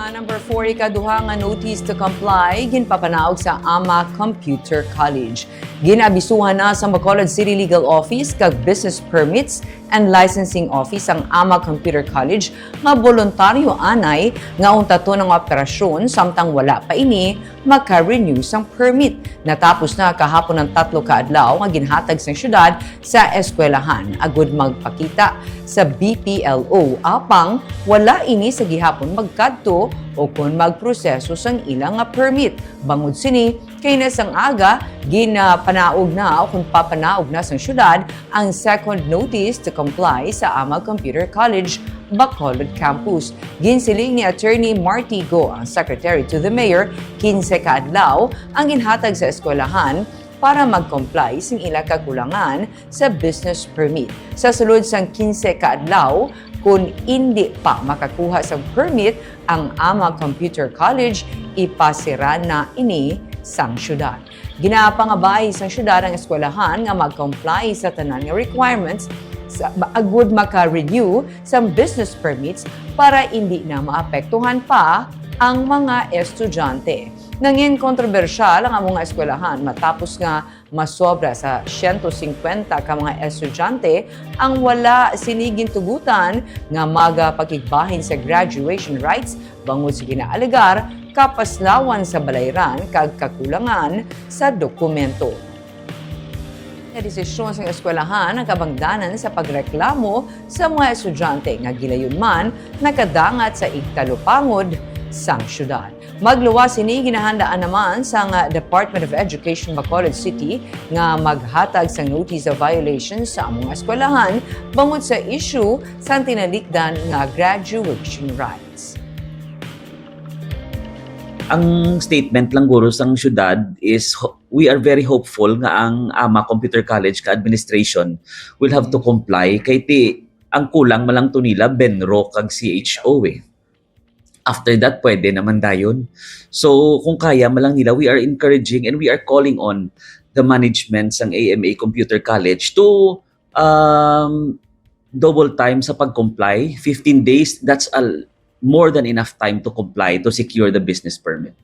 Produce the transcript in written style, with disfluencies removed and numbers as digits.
Number 4, ikaduha nga notice to comply ginpapanaog sa AMA Computer College. Ginabisuhan na sa Bacolod City Legal Office kag Business Permits and Licensing Office ang AMA Computer College nga voluntaryo anay nga untato ng operasyon samtang wala pa ini maka-renew sang permit. Natapos na kahapon ng 3 ka adlaw nga ginhatag sa syudad sa eskwelahan agud magpakita sa BPLO apang wala ini sa gihapon magkadto o kung magproseso sang ilang nga permit. Bangod sini kay nasang aga ginapanaog na o kung papanaog na sang syudad ang second notice to comply sa AMA Computer College Bacolod Campus. Ginsiling ni Attorney Marty Go, ang Secretary to the Mayor, 15 ka adlaw ang ginhatag sa eskwelahan para mag-comply sing ilang kakulangan sa business permit. Sa sulod sang 15 ka adlaw, kung hindi pa makakuha sa permit ang AMA Computer College, ipasira na ini sang syudad. Ginapangabay sang syudad ang eskwelahan nga mag-comply sa tanan nga requirements sa agud maka-renew sa business permits para hindi na maapektuhan pa ang mga estudyante. Nangin kontrobersyal ang among eskwelahan matapos nga masobra sa 150 ka mga estudyante ang wala siniging tugutan nga magapakigbahin sa graduation rights bangod sa ginaalegar kapaslawan sa balayran kag kakulangan sa dokumento. Desisyon sa eskwelahan ang kabangdanan sa pagreklamo sa mga estudyante nga gilayon man nakadangat sa igtalupangod sang syudad. Magluwas ini ginahandaan naman sa Department of Education Bacolod City nga maghatag sa notice of violation sa among eskwelahan bangod sa issue sa tinalikdan nga graduation rights. Ang statement lang guro sang syudad is we are very hopeful nga ang AMA Computer College ka administration will have to comply kay ang kulang malang to nila Benro kag CHO eh. After that, pwede naman dayon. So, kung kaya malang nila, we are encouraging and we are calling on the management ng AMA Computer College to double time sa pag-comply. 15 days, that's more than enough time to comply to secure the business permit.